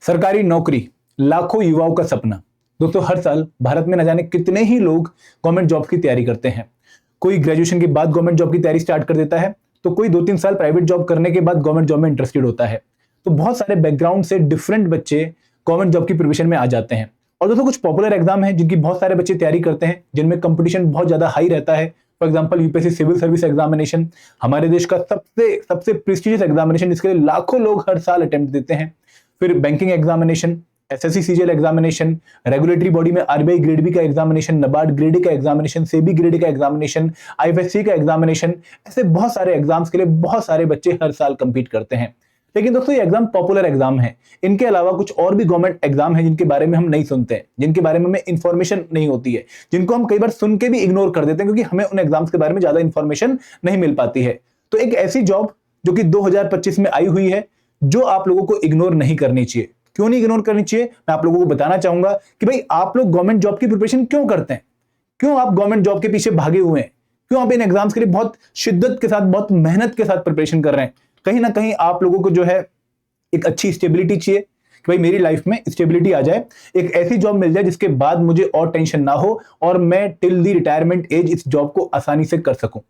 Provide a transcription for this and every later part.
सरकारी नौकरी लाखों युवाओं का सपना। दोस्तों, हर साल भारत में न जाने कितने ही लोग गवर्नमेंट जॉब की तैयारी करते हैं। कोई ग्रेजुएशन के बाद गवर्नमेंट जॉब की तैयारी स्टार्ट कर देता है, तो कोई 2-3 साल प्राइवेट जॉब करने के बाद गवर्नमेंट जॉब में इंटरेस्टेड होता है। तो बहुत सारे बैकग्राउंड से डिफरेंट बच्चे गवर्नमेंट जॉब की प्रिपरेशन में आ जाते हैं। और दोस्तों, कुछ पॉपुलर एग्जाम है जिनकी बहुत सारे बच्चे तैयारी करते हैं, जिनमें कंपटीशन बहुत ज्यादा हाई रहता है। For example, UPSC civil service examination हमारे देश का सबसे सबसे प्रेस्टिजियस एग्जामिनेशन, जिसके लिए लाखों लोग हर साल अटेम्प्ट देते हैं। फिर banking examination, SSC CGL examination, regulatory body में आरबीआई ग्रेड बी का एग्जामिनेशन, नबार्ड ग्रेड ए का एग्जामिनेशन, सेबी ग्रेड ए का एग्जामिनेशन, आईएफएससी का एग्जामिनेशन। ऐसे बहुत सारे एग्जाम्स के लिए बहुत सारे बच्चे हर साल कंपीट करते हैं। लेकिन दोस्तों, ये एग्जाम पॉपुलर एग्जाम है। इनके अलावा कुछ और भी गवर्नमेंट एग्जाम है जिनके बारे में हम नहीं सुनते हैं, जिनके बारे में हमें इंफॉर्मेशन नहीं होती है, जिनको हम कई बार सुन के भी इग्नोर कर देते हैं क्योंकि हमें उन एग्जाम्स के बारे में ज्यादा इंफॉर्मेशन नहीं मिल पाती है। तो एक ऐसी जॉब जो कि 2025 में आई हुई है, जो आप लोगों को इग्नोर नहीं करनी चाहिए। क्यों नहीं इग्नोर करनी चाहिए, मैं आप लोगों को बताना चाहूंगा कि भाई आप लोग गवर्नमेंट जॉब की प्रिपरेशन क्यों करते हैं, क्यों आप गवर्नमेंट जॉब के पीछे भागे हुए हैं, क्यों आप इन एग्जाम्स के लिए बहुत शिद्दत के साथ, बहुत मेहनत के साथ प्रिपरेशन कर रहे हैं। कहीं ना कहीं आप लोगों को जो है एक अच्छी स्टेबिलिटी चाहिए कि भाई मेरी लाइफ में स्टेबिलिटी आ जाए, एक ऐसी जॉब मिल जाए जिसके बाद मुझे और टेंशन ना हो और मैं टिल दी रिटायरमेंट एज इस जॉब को आसानी से कर सकूं।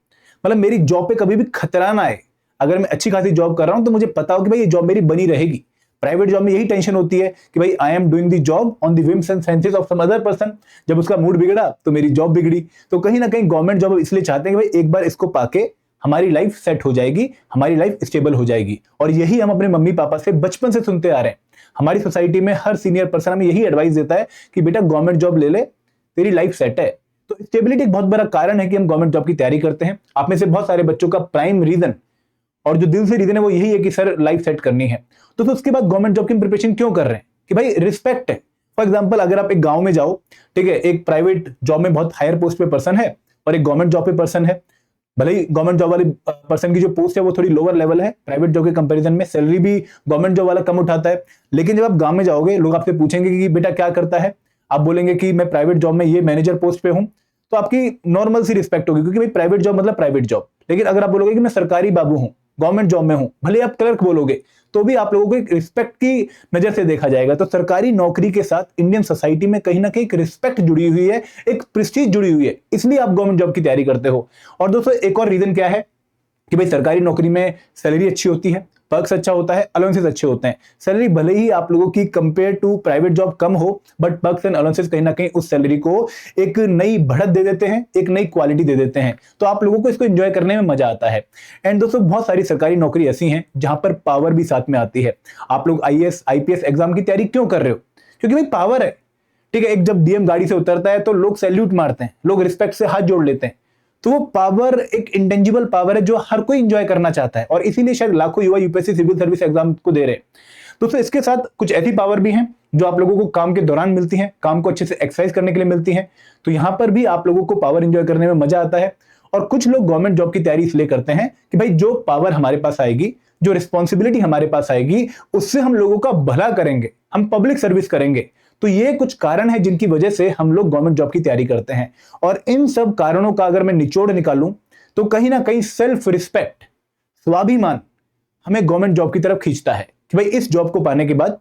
मतलब मेरी जॉब पे कभी भी खतरा ना आए। अगर मैं अच्छी खासी जॉब कर रहा हूं तो मुझे पता हो कि भाई ये जॉब मेरी बनी रहेगी। प्राइवेट जॉब में यही टेंशन होती है कि भाई I am doing the job on the whims and fancies of some other person. जब उसका मूड बिगड़ा तो मेरी जॉब बिगड़ी। तो कहीं ना कहीं गवर्नमेंट जॉब इसलिए चाहते हैं कि भाई एक बार इसको पाके हमारी लाइफ सेट हो जाएगी, हमारी लाइफ स्टेबल हो जाएगी। और यही हम अपने मम्मी पापा से बचपन से सुनते आ रहे हैं। हमारी सोसाइटी में हर सीनियर पर्सन हमें यही एडवाइस देता है कि बेटा गवर्नमेंट जॉब ले ले, तेरी लाइफ सेट है। तो स्टेबिलिटी एक बहुत बड़ा कारण है कि हम गवर्नमेंट जॉब की तैयारी करते हैं। आप में से बहुत सारे बच्चों का प्राइम रीजन और जो दिल से रीजन है वो यही है कि सर लाइफ सेट करनी है। तो उसके बाद गवर्नमेंट जॉब की प्रिपरेशन क्यों कर रहे हैं कि भाई रिस्पेक्ट है। फॉर एग्जाम्पल, अगर आप एक गांव में जाओ, ठीक है, एक प्राइवेट जॉब में बहुत हायर पोस्ट पे पर्सन है और एक गवर्नमेंट जॉब पे पर्सन है। भले ही गवर्नमेंट जॉब वाले पर्सन की जो पोस्ट है वो थोड़ी लोअर लेवल है, प्राइवेट जॉब के कंपैरिजन में सैलरी भी गवर्नमेंट जॉब वाला कम उठाता है। लेकिन जब आप गांव में जाओगे, लोग आपसे पूछेंगे कि बेटा क्या करता है, आप बोलेंगे कि मैं प्राइवेट जॉब में ये मैनेजर पोस्ट पे हूं, तो आपकी नॉर्मल सी रिस्पेक्ट होगी क्योंकि भाई प्राइवेट जॉब मतलब प्राइवेट जॉब। लेकिन अगर आप बोलोगे कि मैं सरकारी बाबू हूं, गवर्नमेंट जॉब में हूं, भले आप क्लर्क बोलोगे, तो भी आप लोगों को एक रिस्पेक्ट की नजर से देखा जाएगा। तो सरकारी नौकरी के साथ इंडियन सोसाइटी में कहीं ना कहीं एक रिस्पेक्ट जुड़ी हुई है, एक प्रेस्टीज जुड़ी हुई है, इसलिए आप गवर्नमेंट जॉब की तैयारी करते हो। और दोस्तों, एक और रीजन क्या है कि भाई सरकारी नौकरी में सैलरी अच्छी होती है, पर्क्स अच्छा होता है, अलाउंसेस अच्छे होते हैं। सैलरी भले ही आप लोगों की कंपेयर टू प्राइवेट जॉब कम हो, बट पर्क्स एंड अलाउंसेस कहीं ना कहीं उस सैलरी को एक नई बढ़त दे देते हैं, एक नई क्वालिटी दे देते हैं। तो आप लोगों को इसको एंजॉय करने में मजा आता है। एंड दोस्तों, बहुत सारी सरकारी नौकरी ऐसी हैं जहां पर पावर भी साथ में आती है। आप लोग आईएएस आईपीएस एग्जाम की तैयारी क्यों कर रहे हो? क्योंकि भाई पावर है, ठीक है। एक जब डीएम गाड़ी से उतरता है तो लोग सैल्यूट मारते हैं, लोग रिस्पेक्ट से हाथ जोड़ लेते हैं। तो वो पावर एक इंटेंजिबल पावर है जो हर कोई एंजॉय करना चाहता है और इसीलिए शायद लाखों युवा यूपीएससी सिविल सर्विस एग्जाम को दे रहे हैं। दोस्तों, इसके साथ कुछ ऐसी पावर भी हैं जो आप लोगों को काम के दौरान मिलती हैं, काम को अच्छे से एक्सरसाइज करने के लिए मिलती हैं। तो यहां पर भी आप लोगों को पावर एंजॉय करने में मजा आता है। और कुछ लोग गवर्नमेंट जॉब की तैयारी इसलिए करते हैं कि भाई जो पावर हमारे पास आएगी, जो रिस्पॉन्सिबिलिटी हमारे पास आएगी, उससे हम लोगों का भला करेंगे, हम पब्लिक सर्विस करेंगे। तो ये कुछ कारण है जिनकी वजह से हम लोग गवर्नमेंट जॉब की तैयारी करते हैं। और इन सब कारणों का अगर मैं निचोड़ निकालूं तो कहीं ना कहीं सेल्फ रिस्पेक्ट, स्वाभिमान हमें गवर्नमेंट जॉब की तरफ खींचता है कि भाई इस जॉब को पाने के बाद,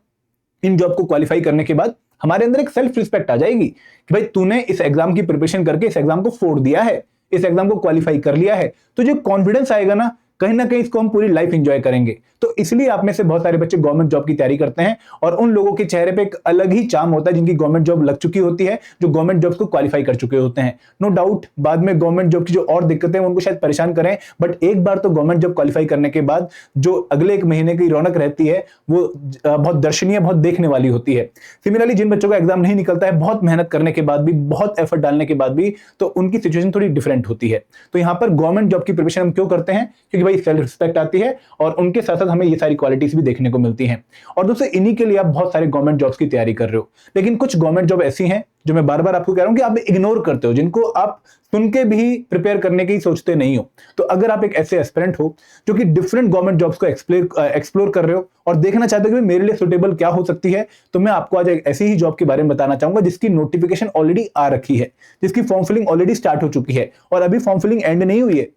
इन जॉब को क्वालिफाई करने के बाद हमारे अंदर एक सेल्फ रिस्पेक्ट आ जाएगी कि भाई तूने इस एग्जाम की प्रिपरेशन करके इस एग्जाम को फोड़ दिया है, इस एग्जाम को क्वालिफाई कर लिया है। तो जो कॉन्फिडेंस आएगा ना कहीं इसको हम पूरी लाइफ एंजॉय करेंगे। तो इसलिए आप में से बहुत सारे बच्चे गवर्नमेंट जॉब की तैयारी करते हैं और उन लोगों के चेहरे पे एक अलग ही चार्म होता है जिनकी गवर्नमेंट जॉब लग चुकी होती है, जो गवर्नमेंट जॉब्स को क्वालिफाई कर चुके होते हैं। नो डाउट बाद में गवर्नमेंट जॉब की जो और दिक्कतें उनको शायद परेशान करें, बट एक बार तो गवर्नमेंट जॉब क्वालिफाई करने के बाद जो अगले एक महीने की रौनक रहती है वो बहुत दर्शनीय, बहुत देखने वाली होती है। सिमिलरली जिन बच्चों का एग्जाम नहीं निकलता है, बहुत मेहनत करने के बाद भी, बहुत एफर्ट डालने के बाद भी, तो उनकी सिचुएशन थोड़ी डिफरेंट होती है। तो यहाँ पर गवर्नमेंट जॉब की प्रिपरेशन हम क्यों करते हैं? क्योंकि भाई सेल्फ रिस्पेक्ट आती है और उनके साथ साथ हमें ये सारी क्वालिटीज भी देखने को मिलती हैं। और दोस्तों, इन्हीं के लिए आप बहुत सारे गवर्नमेंट जॉब्स की तैयारी कर रहे हो। लेकिन कुछ गवर्नमेंट जॉब ऐसी हैं जो मैं बार बार आपको कह रहा हूं कि आप इग्नोर करते हो, जिनको आप सुन के भी प्रिपेयर करने की सोचते नहीं हो। तो अगर आप एक ऐसे एस्पिरेंट हो जो कि डिफरेंट गवर्नमेंट जॉब्स को एक्सप्लोर कर रहे हो और देखना चाहते हो कि मेरे लिए सुटेबल क्या हो सकती है, तो मैं आपको आज एक ऐसी ही जॉब के बारे में बताना चाहूंगा जिसकी नोटिफिकेशन ऑलरेडी आ रखी है, जिसकी फॉर्म फिलिंग ऑलरेडी स्टार्ट हो चुकी है और अभी फॉर्म फिलिंग एंड नहीं हुई है।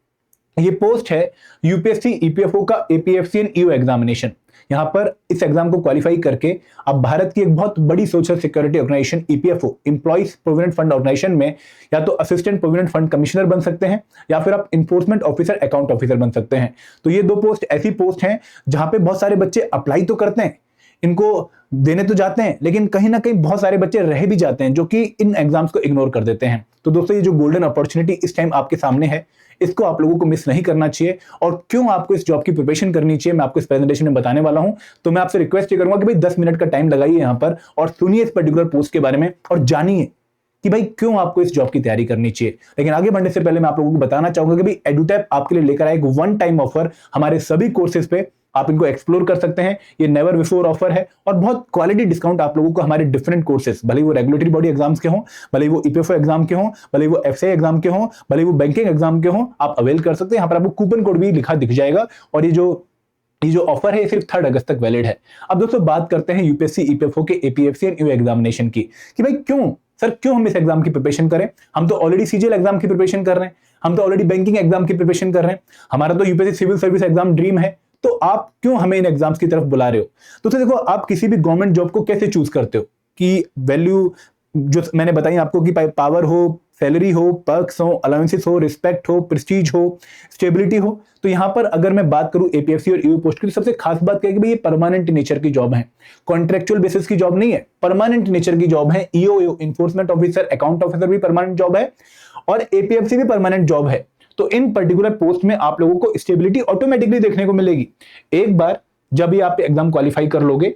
ये पोस्ट है यूपीएससी ईपीएफओ का एपीएफसीएन ईओ एग्जामिनेशन। यहाँ पर इस एग्जाम को क्वालिफाई करके आप भारत की एक बहुत बड़ी social security organisation EPFO, employees provident fund organisation में या तो असिस्टेंट प्रोविडेंट फंड कमिश्नर बन सकते हैं या फिर आप इन्फोर्समेंट ऑफिसर, अकाउंट ऑफिसर बन सकते हैं। तो ये 2 पोस्ट ऐसी पोस्ट हैं जहां पे बहुत सारे बच्चे अप्लाई तो करते हैं, इनको देने तो जाते हैं, लेकिन कहीं ना कहीं बहुत सारे बच्चे रह भी जाते हैं जो कि इन एग्जाम्स को इग्नोर कर देते हैं। तो दोस्तों ये जो गोल्डन अपॉर्चुनिटी इस टाइम आपके सामने है, इसको आप लोगों को मिस नहीं करना चाहिए। और क्यों आपको इस जॉब की प्रिपरेशन करनी चाहिए मैं आपको इस प्रेजेंटेशन में बताने वाला हूं। तो मैं आपसे रिक्वेस्ट करूंगा कि भाई 10 मिनट का टाइम लगाइए यहां पर और सुनिए इस पर्टिकुलर पोस्ट के बारे में और जानिए कि भाई क्यों आपको इस जॉब की तैयारी करनी चाहिए। लेकिन आगे बढ़ने से पहले मैं आप लोगों को बताना चाहूंगा कि भाई एडुटैप आपके लिए लेकर आए एक वन टाइम ऑफर हमारे सभी कोर्सेज पे, आप इनको एक्सप्लोर कर सकते हैं। ये नेवर बिफोर ऑफर है और बहुत क्वालिटी डिस्काउंट आप लोगों को हमारे डिफरेंट कोर्सेज, भले वो रेगुलेटरी बॉडी एग्जाम्स के हों, भले वो ईपीएफओ एग्जाम के हों, भले वो एफसीआई एग्जाम के हों, भले वो बैंकिंग एग्जाम के हों, आप अवेल कर सकते हैं। यहाँ पर आपको कूपन कोड भी लिखा दिख जाएगा और ये जो ऑफर है सिर्फ 3 अगस्त तक वैलिड है। अब दोस्तों बात करते हैं यूपीएससी ईपीएफओ के एपीएफसी एंड यूए एग्जामिनेशन की कि भाई क्यों हम इस एग्जाम की प्रिपरेशन करें। हम तो ऑलरेडी सीजीएल एग्जाम की प्रिपरेशन कर रहे हैं, हम तो ऑलरेडी बैंकिंग एग्जाम की प्रिपरेशन कर रहे हैं, हमारा तो UPSC civil service exam dream है, तो आप क्यों हमें इन एग्जाम्स की तरफ बुला रहे हो। तो देखो आप किसी भी गवर्नमेंट जॉब को कैसे चूज करते हो कि वैल्यू जो मैंने बताई आपको कि पावर हो, सैलरी हो, पर्क्स हो, अलाउंसेस हो, रिस्पेक्ट हो, प्रेस्टीज हो, स्टेबिलिटी हो। तो यहां पर अगर मैं बात करूं एपीएफसी और ईओ पोस्ट की, तो सबसे खास बात क्या है कि भाई ये परमानेंट नेचर की जॉब है, कॉन्ट्रेक्चुअल बेसिस की जॉब नहीं है, परमानेंट नेचर की जॉब है। EO enforcement officer, account officer भी परमानेंट जॉब है और एपीएफसी भी परमानेंट जॉब है। तो इन पर्टिकुलर पोस्ट में आप लोगों को स्टेबिलिटी ऑटोमेटिकली देखने को मिलेगी। एक बार जब भी आप एग्जाम क्वालिफाई कर लोगे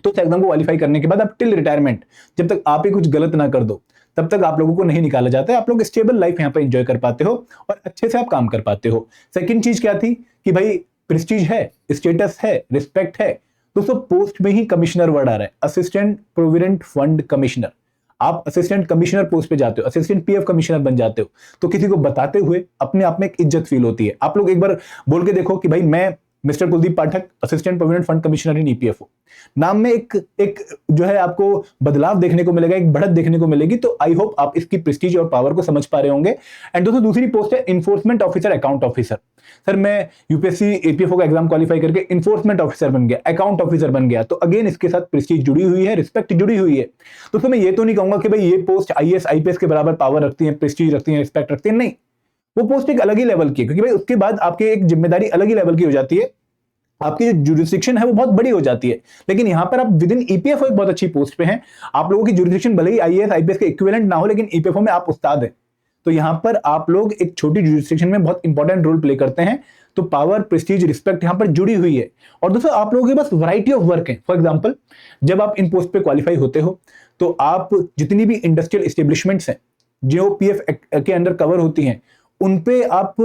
तो उस एग्जाम को क्वालिफाई करने के बाद आप टिल रिटायरमेंट, जब तक आप ही कुछ गलत ना कर दो तब तक आप लोगों को नहीं निकाला जाता है। आप लोग स्टेबल लाइफ यहाँ पर एंजॉय कर पाते हो और अच्छे से आप काम कर पाते हो। सेकंड चीज क्या थी कि भाई प्रेस्टीज है, स्टेटस है, रिस्पेक्ट है। दोस्तों पोस्ट में ही कमिश्नर वर्ड आ रहा है, असिस्टेंट प्रोविडेंट फंड कमिश्नर। आप असिस्टेंट कमिश्नर पोस्ट पे जाते हो, असिस्टेंट पीएफ कमिश्नर बन जाते हो, तो किसी को बताते हुए अपने आप में एक इज्जत फील होती है। आप लोग एक बार बोल के देखो कि भाई मैं मिस्टर कुलदीप पाठक, असिस्टेंट प्रोविडेंट फंड कमिश्नर इन ईपीएफओ। नाम में एक जो है आपको बदलाव देखने को मिलेगा, एक बढ़त देखने को मिलेगी। तो आई होप आप इसकी प्रेस्टीज और पावर को समझ पा रहे होंगे। एंड दोस्तों दूसरी पोस्ट है enforcement officer, account officer. Sir मैं यूपीएससी एपीएफओ का एग्जाम क्वालिफाई करके इन्फोर्समेंट ऑफिसर बन गया, अकाउंट ऑफिसर बन गया, तो अगेन इसके साथ प्रेस्टीज जुड़ी हुई है, रिस्पेक्ट जुड़ी हुई है। दोस्तों मैं ये तो नहीं कहूंगा कि भाई ये पोस्ट आईएएस आईपीएस के बराबर पावर रखती है, प्रेस्टीज रखती है, रिस्पेक्ट रखती है, नहीं। वो पोस्ट एक अलग ही लेवल की है, क्योंकि भाई उसके बाद आपकी एक जिम्मेदारी अलग ही लेवल की हो जाती है, आपकी जो जुरिस्डिक्शन है वो बहुत बड़ी हो जाती है। लेकिन यहां पर आप विद इन ईपीएफओ एक बहुत अच्छी पोस्ट पे हैं। आप लोगों की जुरिस्डिक्शन भले ही आईएएस आईपीएस के इक्विवेलेंट ना हो, लेकिन ईपीएफओ में आप उस्ताद हैं। तो यहां पर आप लोग एक छोटी जुरिस्डिक्शन में बहुत इंपॉर्टेंट रोल प्ले करते हैं। तो पावर, प्रेस्टीज, रिस्पेक्ट यहां पर जुड़ी हुई है। और दोस्तों आप लोगों के पास वैरायटी ऑफ वर्क है। फॉर एग्जांपल जब आप इन पोस्ट पे क्वालिफाई होते हो तो आप जितनी भी इंडस्ट्रियल एस्टेब्लिशमेंट्स हैं जो पीएफ के अंडर कवर होती हैं, उन पे आप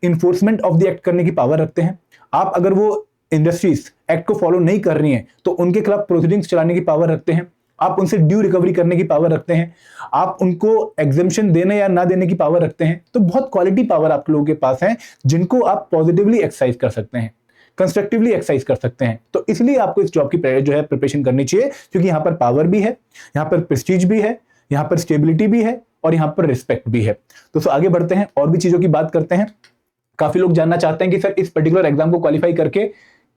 इन्फोर्समेंट ऑफ द एक्ट करने की पावर रखते हैं। आप अगर वो इंडस्ट्रीज एक्ट को फॉलो नहीं कर रही हैं तो उनके खिलाफ प्रोसीडिंग्स चलाने की पावर रखते हैं। आप उनसे ड्यू रिकवरी करने की पावर रखते हैं। आप उनको एग्जेम्पशन देने या ना देने की पावर रखते हैं। तो बहुत क्वालिटी पावर आप लोगों के पास है जिनको आप पॉजिटिवली एक्सरसाइज कर सकते हैं, कंस्ट्रक्टिवली एक्सरसाइज कर सकते हैं। तो इसलिए आपको इस जॉब की जो है प्रिपरेशन करनी चाहिए, क्योंकि यहाँ पर पावर भी है, यहाँ पर प्रेस्टीज भी है, यहाँ पर स्टेबिलिटी भी है और यहाँ पर रिस्पेक्ट भी है। तो आगे बढ़ते हैं और भी चीजों की बात करते हैं। काफी लोग जानना चाहते हैं कि सर इस पर्टिकुलर एग्जाम को क्वालिफाई करके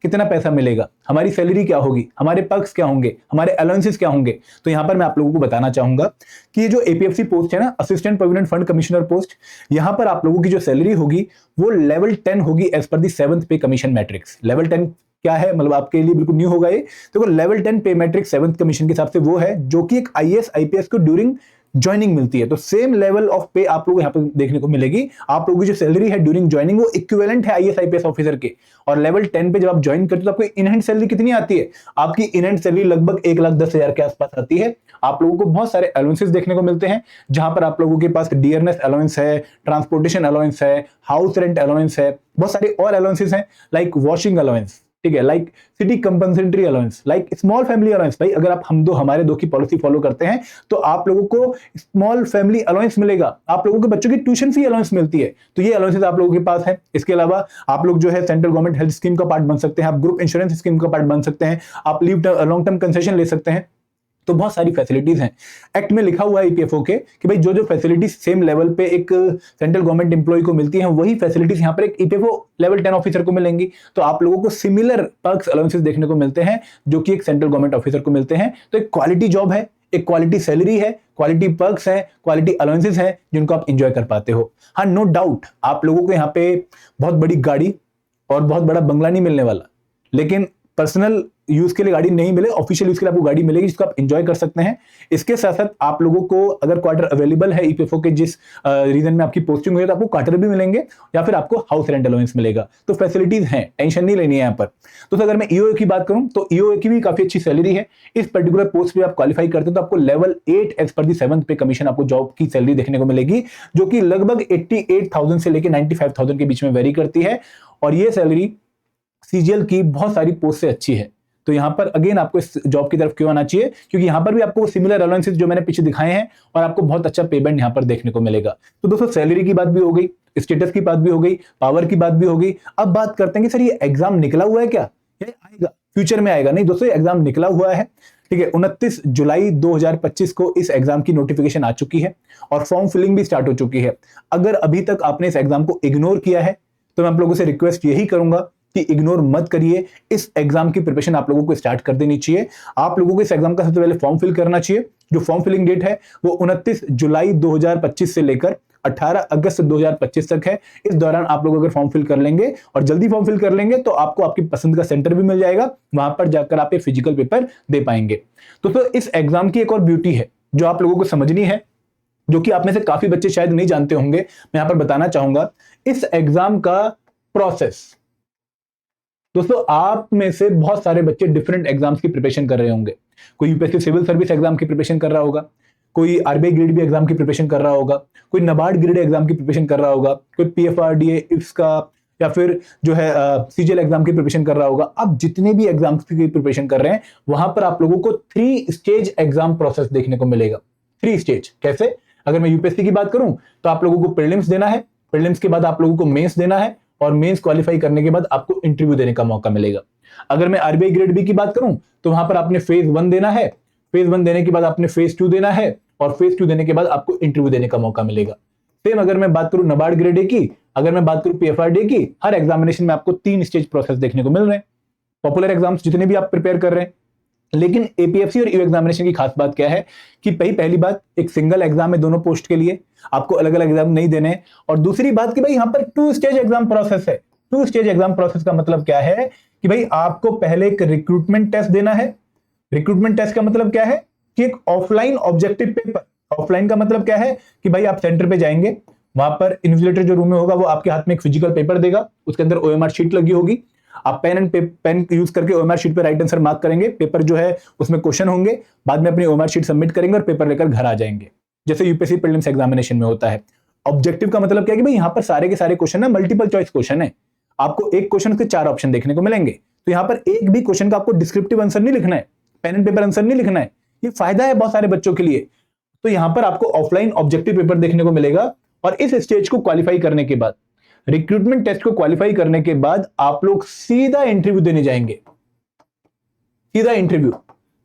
कितना पैसा मिलेगा, हमारी सैलरी क्या होगी, हमारे पर्क्स क्या होंगे, हमारे अलाउंसेस क्या होंगे। तो यहां पर मैं आप लोगों को बताना चाहूंगा कि ये जो एपीएफसी पोस्ट है ना, assistant provident fund commissioner post, यहां पर आप लोगों की जो सैलरी होगी वो लेवल 10 होगी एज पर दी 7th पे कमीशन मैट्रिक्स। लेवल 10 क्या है, मतलब आपके लिए बिल्कुल न्यू होगा ये। देखो लेवल 10 पे मैट्रिक्स 7th कमीशन के हिसाब से वो है जो कि एक आईएएस आईपीएस को ड्यूरिंग ज्वाइनिंग मिलती है। तो सेम लेवल ऑफ पे आप लोग यहाँ पे देखने को मिलेगी। आप लोगों की जो सैलरी है ड्यूरिंग ज्वाइनिंग वो इक्विवेलेंट है आईएएस आईपीएस ऑफिसर के। और लेवल 10 पे जब आप ज्वाइन करते हो तो आपको इनहैंड सैलरी कितनी आती है, आपकी इनहैंड सैलरी लगभग 1,10,000 के आसपास आती है। आप लोगों को बहुत सारे अलाउंसेस देखने को मिलते हैं, जहां पर आप लोगों के पास डियरनेस अलाउंस है, ट्रांसपोर्टेशन अलाउंस है, हाउस रेंट अलाउंस है, बहुत सारे और अलाउंसेस हैं लाइक वॉशिंग अलाउंस, ठीक है, like city compensatory allowance, like small family allowance. भाई अगर आप हमारे दो की पॉलिसी फॉलो करते हैं तो आप लोगों को स्मॉल फैमिली अलाउंस मिलेगा, आप लोगों के बच्चों की ट्यूशन फी अलाउंस मिलती है। तो ये अलाउंसेस आप लोगों के पास है। इसके अलावा आप लोग जो है सेंट्रल गवर्नमेंट हेल्थ स्कीम का पार्ट बन सकते हैं, आप ग्रुप इंश्योरेंस स्कीम का पार्ट बन सकते हैं, आप लीव लॉन्ग टर्म कंसेशन ले सकते हैं। तो बहुत सारी फैसिलिटीज हैं। एक्ट में लिखा हुआ है ईपीएफओ के कि भाई जो जो फैसिलिटीज सेम लेवल पे एक सेंट्रल गवर्नमेंट एम्प्लॉय को मिलती हैं वही फैसिलिटीज यहाँ पर एक ईपीएफओ लेवल 10 ऑफिसर को मिलेंगी। तो आप लोगों को सिमिलर पर्क्स अलाउंसेस देखने को मिलते हैं जो कि एक सेंट्रल गवर्नमेंट ऑफिसर को मिलते हैं। तो एक क्वालिटी जॉब है, एक क्वालिटी सैलरी है, क्वालिटी पर्क्स है, क्वालिटी अलाउंसेस है जिनको आप एंजॉय कर पाते हो। हाँ, नो डाउट आप लोगों को यहाँ पे बहुत बड़ी गाड़ी और बहुत बड़ा बंगला नहीं मिलने वाला, लेकिन पर्सनल यूज के लिए गाड़ी नहीं मिले, ऑफिशियल यूज के लिए आपको गाड़ी मिलेगी जिसको आप एंजॉय कर सकते हैं। इसके साथ साथ आप लोगों को अगर क्वार्टर अवेलेबल है ईपीएफओ के जिस रीजन में आपकी पोस्टिंग हुई है तो आपको क्वार्टर भी मिलेंगे या फिर आपको हाउस रेंट अलाउंस मिलेगा। तो फैसिलिटीज हैं, टेंशन नहीं लेनी है यहाँ पर। तो अगर मैं ईओए की बात करूं तो ईओए की भी काफी अच्छी सैलरी है। इस पर्टिकुलर पोस्ट पे आप क्वालिफाई करते हैं तो आपको लेवल 8 एज पर दी 7th पे कमीशन आपको जॉब की सैलरी देखने को मिलेगी जो कि लगभग 88,000 से लेकर 95,000 के बीच में वेरी करती है। और ये सैलरी सीजीएल की बहुत सारी पोस्ट से अच्छी है। तो यहां पर अगेन आपको इस जॉब की तरफ क्यों आना चाहिए, क्योंकि यहां पर भी आपको सिमिलर अलाउंसेस जो मैंने पीछे दिखाए हैं और आपको बहुत अच्छा पेमेंट यहां पर देखने को मिलेगा। तो दोस्तों सैलरी की बात भी हो गई, स्टेटस की बात भी हो गई, पावर की बात भी हो गई। अब बात करते हैं कि सर ये एग्जाम निकला हुआ है क्या, ये आएगा फ्यूचर में आएगा? नहीं दोस्तों, एग्जाम निकला हुआ है। ठीक है, 29 जुलाई 2025 को इस एग्जाम की नोटिफिकेशन आ चुकी है और फॉर्म फिलिंग भी स्टार्ट हो चुकी है। अगर अभी तक आपने इस एग्जाम को इग्नोर किया है तो मैं आप लोगों से रिक्वेस्ट यही करूंगा कि इग्नोर मत करिए। इस एग्जाम की प्रिपरेशन आप लोगों को स्टार्ट कर देनी चाहिए। आप लोगों को इस एग्जाम का सबसे पहले फॉर्म फिल करना चाहिए। जो फॉर्म फिलिंग डेट है वो 29 जुलाई 2025 से लेकर 18 अगस्त 2025 तक है। इस दौरान आप लोग अगर फॉर्म फिल कर लेंगे और जल्दी फॉर्म फिल कर लेंगे तो आपको आपकी पसंद का सेंटर भी मिल जाएगा, वहां पर जाकर आप ये फिजिकल पेपर दे पाएंगे। तो इस एग्जाम की एक और ब्यूटी है जो आप लोगों को समझनी है, जो कि आप में से काफी बच्चे शायद नहीं जानते होंगे। मैं यहां पर बताना चाहूंगा इस एग्जाम का प्रोसेस। दोस्तों आप में से बहुत सारे बच्चे डिफरेंट एग्जाम्स की प्रिपरेशन कर रहे होंगे। कोई यूपीएससी सिविल सर्विस एग्जाम की प्रिपरेशन कर रहा होगा, कोई आरबीआई ग्रेड बी एग्जाम की प्रिपरेशन कर रहा होगा, कोई नाबार्ड ग्रेड एग्जाम की प्रिपरेशन कर रहा होगा, कोई पीएफआरडीए इसका या फिर जो है सीजीएल एग्जाम की प्रिपरेशन कर रहा होगा। अब जितने भी एग्जाम्स की प्रिपरेशन कर रहे हैं वहां पर आप लोगों को 3 स्टेज एग्जाम प्रोसेस देखने को मिलेगा। 3 स्टेज कैसे? अगर मैं यूपीएससी की बात करूं तो आप लोगों को प्रीलिम्स देना है, प्रीलिम्स के बाद आप लोगों को मेंस देना है और मेंस क्वालिफाई करने के बाद आपको इंटरव्यू देने का मौका मिलेगा। अगर मैं आरबीआई ग्रेड बी की बात करूं तो वहां पर आपने फेज 1 देना है, फेज 1 देने के बाद आपने फेज 2 देना है और फेज 2 देने के बाद आपको इंटरव्यू देने का मौका मिलेगा। सेम अगर मैं बात करूं नाबार्ड ग्रेड ए की, अगर मैं बात करूं पीएफआरडीए की, हर एग्जामिनेशन में आपको 3 स्टेज प्रोसेस देखने को मिल रहे हैं। पॉपुलर एग्जाम्स जितने भी आप प्रिपेयर कर रहे हैं, लेकिन एपीएफसी और यू एग्जामिनेशन की खास बात क्या है कि पहली बात एक सिंगल एग्जाम है दोनों पोस्ट के लिए, आपको अलग अलग एग्जाम नहीं देने। और दूसरी बात कि भाई यहां पर 2 स्टेज एग्जाम प्रोसेस है। 2 स्टेज एग्जाम प्रोसेस का मतलब क्या है कि भाई आपको पहले एक रिक्रूटमेंट टेस्ट देना है। रिक्रूटमेंट टेस्ट का मतलब क्या है कि एक ऑफलाइन ऑब्जेक्टिव पेपर। ऑफलाइन का मतलब क्या है कि भाई आप सेंटर पे जाएंगे, वहां पर इन्विजिलेटर जो रूम में होगा वो आपके हाथ में एक फिजिकल पेपर देगा, उसके अंदर ओएमआर शीट लगी होगी। आप पेन यूज करके ओएमआर शीट पे राइट आंसर मार्क करेंगे, पेपर जो है उसमें क्वेश्चन होंगे, बाद में अपनी ओएमआर शीट सबमिट करेंगे और पेपर लेकर घर आ जाएंगे, जैसे यूपीएससी प्रीलिम्स एग्जामिनेशन में होता है। ऑब्जेक्टिव का मतलब क्या है कि भाई यहां पर सारे के सारे क्वेश्चन है मल्टीपल चॉइस क्वेश्चन है। आपको एक क्वेश्चन के 4 ऑप्शन देखने को मिलेंगे। तो यहां पर एक भी क्वेश्चन का आपको डिस्क्रिप्टिव आंसर नहीं लिखना है, पेन एंड पेपर आंसर नहीं लिखना है। ये फायदा है बहुत सारे बच्चों के लिए। तो यहां पर आपको ऑफलाइन ऑब्जेक्टिव पेपर देखने को मिलेगा और इस स्टेज को क्वालिफाई करने के बाद, रिक्रूटमेंट टेस्ट को क्वालिफाई करने के बाद आप लोग सीधा इंटरव्यू देने जाएंगे, सीधा इंटरव्यू।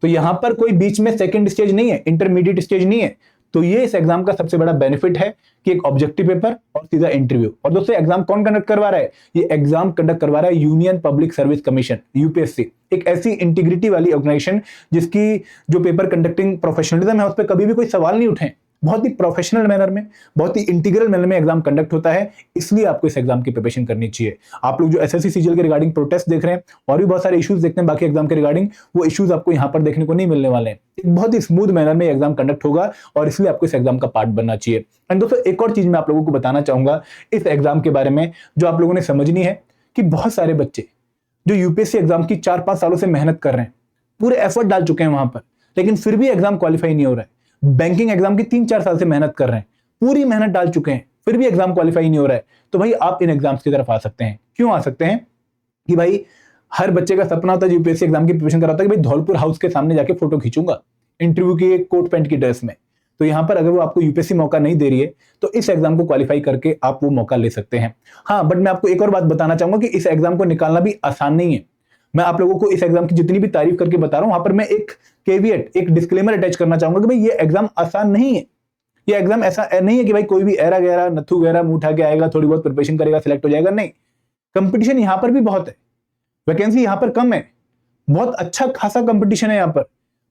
तो यहां पर कोई बीच में सेकंड स्टेज नहीं है, इंटरमीडिएट स्टेज नहीं है। तो ये इस एग्जाम का सबसे बड़ा बेनिफिट है कि एक ऑब्जेक्टिव पेपर और सीधा इंटरव्यू। और दोस्तों एग्जाम कौन कंडक्ट करवा रहा है? ये एग्जाम कंडक्ट करवा रहा है union public service commission, UPSC. एक ऐसी इंटीग्रिटी वाली ऑर्गेनाइजेशन जिसकी जो पेपर कंडक्टिंग प्रोफेशनलिज्म है उस पर कभी भी कोई सवाल नहीं उठे। बहुत ही प्रोफेशनल मैनर में, बहुत ही इंटीग्रल मैनर में एग्जाम कंडक्ट होता है, इसलिए आपको इस एग्जाम की प्रिपरेशन करनी चाहिए। आप लोग जो एसएससी सीजीएल के रिगार्डिंग प्रोटेस्ट देख रहे हैं और भी बहुत सारे इश्यूज देखते हैं बाकी एग्जाम के रिगार्डिंग, वो इश्यूज आपको यहां पर देखने को नहीं मिलने वाले हैं। एक बहुत ही स्मूथ मैनर में एग्जाम कंडक्ट होगा और इसलिए आपको इस एग्जाम का पार्ट बनना चाहिए। एंड दोस्तों एक और चीज मैं आप लोगों को बताना चाहूंगा इस एग्जाम के बारे में जो आप लोगों ने समझनी है कि बहुत सारे बच्चे जो यूपीएससी एग्जाम की 4-5 सालों से मेहनत कर रहे हैं, पूरे एफर्ट डाल चुके हैं वहां पर, लेकिन फिर भी एग्जाम क्वालिफाई नहीं हो रहा है। बैंकिंग एग्जाम की 3-4 साल से मेहनत कर रहे हैं, पूरी मेहनत डाल चुके हैं, फिर भी एग्जाम क्वालिफाई नहीं हो रहा है। तो भाई आप इन एग्जाम्स की तरफ आ सकते हैं। क्यों आ सकते हैं? कि भाई हर बच्चे का सपना होता है यूपीएससी एग्जाम की प्रिपरेशन कराता है कि भाई धौलपुर हाउस के सामने जाके फोटो खींचूंगा इंटरव्यू की एक कोट पैंट की ड्रेस में। तो यहां पर अगर वो आपको यूपीएससी मौका नहीं दे रही है तो इस एग्जाम को क्वालिफाई करके आप वो मौका ले सकते हैं। हाँ, बट मैं आपको एक और बात बताना चाहूंगा कि इस एग्जाम को निकालना भी आसान नहीं है। मैं आप लोगों को इस एग्जाम की जितनी भी तारीफ करके बता रहा हूं, वहां पर मैं एक केवियट, एक डिस्क्लेमर अटैच करना चाहूंगा कि भाई ये एग्जाम आसान नहीं है। ये एग्जाम ऐसा नहीं है कि भाई कोई भी एरा गहरा नथु गहरा मुंह उठा के आएगा, थोड़ी बहुत प्रिपरेशन करेगा, सिलेक्ट हो जाएगा। नहीं, कंपटीशन यहां पर भी बहुत है, वैकेंसी यहां पर कम है, बहुत अच्छा खासा कंपटीशन है यहां पर,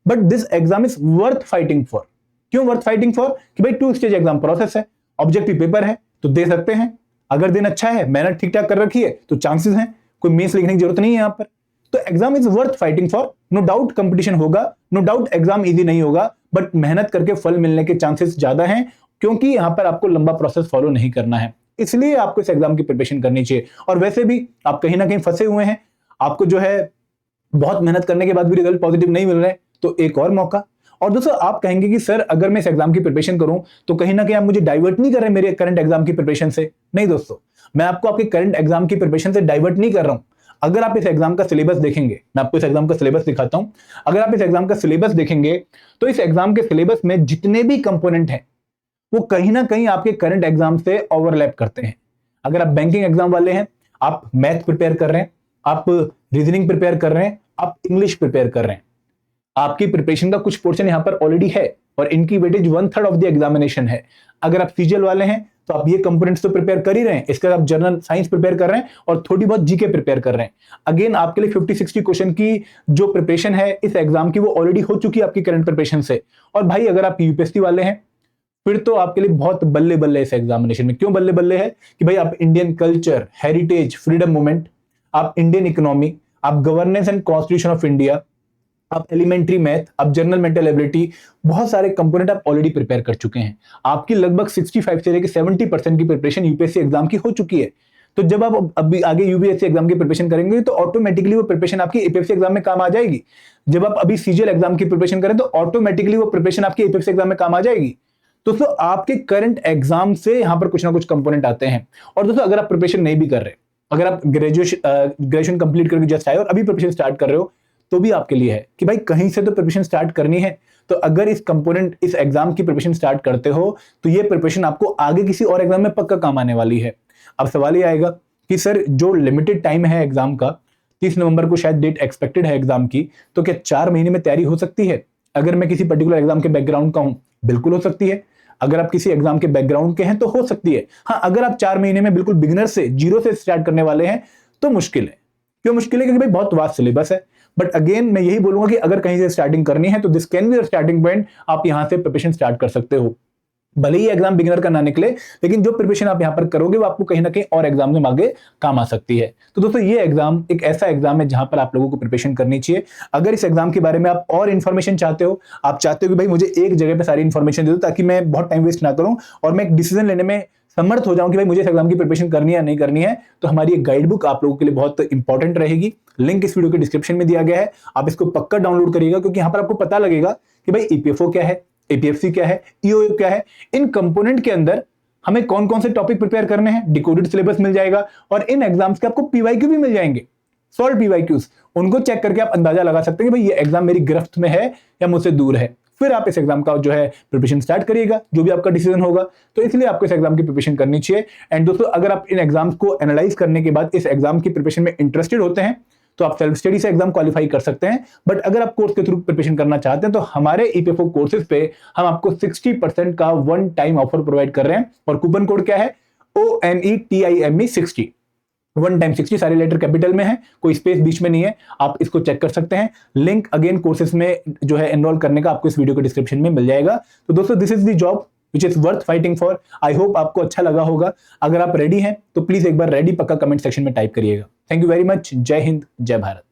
but this exam is worth fighting for. क्यों वर्थ फाइटिंग फॉर? कि भाई 2 स्टेज एग्जाम प्रोसेस है, ऑब्जेक्टिव पेपर है, तो दे सकते हैं। अगर दिन अच्छा है, मेहनत ठीक ठाक कर रखी है, तो चांसेस हैं, कोई मेंस लिखने की जरूरत नहीं है यहां पर। तो exam is worth fighting for. No doubt competition होगा, नो डाउट एग्जाम इजी नहीं होगा, बट मेहनत करके फल मिलने के चांसेस ज्यादा हैं, क्योंकि यहां पर आपको लंबा प्रोसेस फॉलो नहीं करना है। इसलिए आपको इस एग्जाम की प्रिपरेशन करनी चाहिए। और वैसे भी आप कहीं ना कहीं फंसे हुए हैं, आपको जो है बहुत मेहनत करने के बाद भी रिजल्ट पॉजिटिव नहीं मिल रहे, तो एक और मौका। और दोस्तों आप कहेंगे कि सर अगर मैं इस एग्जाम की प्रिपरेशन करूं तो कहीं ना कहीं आप मुझे डाइवर्ट नहीं कर रहे मेरे करंट एग्जाम की प्रिपरेशन से। नहीं दोस्तों, मैं आपको आपके करंट एग्जाम की प्रिपरेशन से डाइवर्ट नहीं कर रहा हूं। अगर आप इस एग्जाम का सिलेबस देखेंगे, मैं आपको इस एग्जाम का सिलेबस दिखाता हूं। अगर आप इस एग्जाम का सिलेबस देखेंगे तो इस एग्जाम के सिलेबस में जितने भी कंपोनेंट हैं वो कहीं ना कहीं आपके करंट एग्जाम से ओवरलैप करते हैं। अगर आप बैंकिंग एग्जाम वाले हैं, आप मैथ प्रिपेयर कर रहे हैं, आप रीजनिंग प्रिपेयर कर रहे हैं, आप इंग्लिश प्रिपेयर कर रहे हैं, आपकी प्रिपरेशन का कुछ पोर्शन यहां पर ऑलरेडी है और इनकी वेटेज 1/3 ऑफ द एग्जामिनेशन है। अगर आप सीजीएल वाले हैं तो आप ये कंपोनेंट्स तो प्रिपेयर कर ही रहे हैं, इसके बाद आप जनरल साइंस प्रिपेयर कर रहे हैं और थोड़ी बहुत जीके प्रिपेयर कर रहे हैं। अगेन आपके लिए 50-60 क्वेश्चन की जो प्रिपरेशन है इस एग्जाम की वो ऑलरेडी हो चुकी है आपकी करंट प्रिपरेशन से। और भाई अगर आप यूपीएससी वाले हैं फिर तो आपके लिए बहुत बल्ले बल्ले इस एग्जामिनेशन में। क्यों बल्ले बल्ले है? कि भाई आप Indian culture, heritage, freedom movement, आप इंडियन इकोनॉमी, आप governance and constitution of India, आप एलिमेंट्री मैथ, आप जनरल मेंटल एबिलिटी, बहुत सारे कंपोनेंट आप ऑलरेडी प्रिपेयर कर चुके हैं। आपकी लगभग 65 से लेकर 70% की प्रिपरेशन यूपीएससी एग्जाम की हो चुकी है। तो जब आप अभी आगे यूपीएससी एग्जाम की प्रिपरेशन करेंगे तो ऑटोमेटिकली वो प्रिपरेशन आपकी एपीएससी एग्जाम में काम आ जाएगी। जब आप अभी सीजीएल एग्जाम की प्रिपरेशन करें तो ऑटोमेटिकली वो प्रिपरेशन आपकी एपीएससी एग्जाम में काम आ जाएगी। दोस्तों आपके करंट एग्जाम से यहां पर कुछ ना कुछ कंपोनेंट आते हैं। और दोस्तों अगर आप प्रिपरेशन नहीं भी कर रहे, अगर आप ग्रेजुएशन कंप्लीट करके जस्ट आए और अभी प्रिपरेशन स्टार्ट कर रहे हो, तो भी आपके लिए है कि भाई कहीं से तो प्रिपरेशन स्टार्ट करनी है। तो अगर इस एग्जाम की प्रिपरेशन स्टार्ट करते हो तो ये प्रिपरेशन आपको आगे किसी और एग्जाम में पक्का काम आने वाली है। अब सवाल ये आएगा कि सर जो लिमिटेड टाइम है एग्जाम का, 30 नवंबर को शायद डेट एक्सपेक्टेड है एग्जाम की, तो क्या 4 महीने में तैयारी हो सकती है? अगर मैं किसी पर्टिकुलर एग्जाम के बैकग्राउंड का हूं, बिल्कुल हो सकती है। अगर आप किसी एग्जाम के बैकग्राउंड के हैं तो हो सकती है। हाँ, अगर आप 4 महीने में बिल्कुल बिगिनर से, जीरो से स्टार्ट करने वाले हैं तो मुश्किल है। क्यों मुश्किल है? क्योंकि भाई बहुत वास्ट सिलेबस है। बट अगेन मैं यही बोलूंगा कि अगर कहीं से स्टार्टिंग करनी है तो this can be your starting point. आप यहां से प्रिपरेशन स्टार्ट कर सकते हो। भले ही एग्जाम बिगिनर का ना निकले, लेकिन जो प्रिपरेशन आप यहां पर करोगे वो आपको कहीं ना कहीं और एग्जाम में आगे काम आ सकती है। तो दोस्तों ये एग्जाम एक ऐसा एग्जाम है जहां पर आप लोगों को प्रिपरेशन करनी चाहिए। अगर इस एग्जाम के बारे में आप और इन्फॉर्मेशन चाहते हो, आप चाहते हो कि भाई मुझे एक जगह पे सारी इन्फॉर्मेशन दे दो ताकि मैं बहुत टाइम वेस्ट ना करूं और मैं एक डिसीजन लेने में समर्थ हो जाऊं कि भाई मुझे इस एग्जाम की प्रिपरेशन करनी है या नहीं करनी है, तो हमारी एक गाइड बुक आप लोगों के लिए बहुत इंपॉर्टेंट रहेगी। लिंक इस वीडियो के डिस्क्रिप्शन में दिया गया है, आप इसको पक्का डाउनलोड करिएगा, क्योंकि यहां पर आपको पता लगेगा कि भाई ईपीएफओ क्या है, एपीएफसी क्या है, ईओयू क्या है, इन कंपोनेंट के अंदर हमें कौन कौन से टॉपिक प्रिपेयर करने हैं। डिकोडेड सिलेबस मिल जाएगा और इन एग्जाम्स के आपको पीवाईक्यू भी मिल जाएंगे, सॉल्व पीवाईक्यूज। उनको चेक करके आप अंदाजा लगा सकते हैं कि भाई ये एग्जाम मेरी गिरफ्त में है या मुझसे दूर है। फिर आप इस एग्जाम का जो है प्रिपरेशन स्टार्ट करिएगा, जो भी आपका डिसीजन होगा। तो इसलिए आपको इस एग्जाम की प्रिपरेशन करनी चाहिए। एंड दोस्तों अगर आप इन एग्जाम्स को एनालाइज करने के बाद इस एग्जाम की प्रिपरेशन में इंटरेस्टेड होते हैं तो आप सेल्फ स्टडी से एग्जाम क्वालिफाई कर सकते हैं। बट अगर आप कोर्स के थ्रू प्रिपरेशन करना चाहते हैं तो हमारे ईपीएफओ कोर्सेज पे हम आपको 60% का वन टाइम ऑफर प्रोवाइड कर रहे हैं। और कूपन कोड क्या है? ONETIME60। वन टाइम 60 सारे लेटर कैपिटल में है, कोई स्पेस बीच में नहीं है। आप इसको चेक कर सकते हैं। लिंक अगेन कोर्सेज में जो है एनरोल करने का आपको इस वीडियो के डिस्क्रिप्शन में मिल जाएगा। तो दोस्तों this is the job which is worth fighting for. I hope आपको अच्छा लगा होगा। अगर आप रेडी हैं तो प्लीज एक बार रेडी पक्का कमेंट सेक्शन में टाइप करिएगा। Thank you very much. जय हिंद, जय भारत।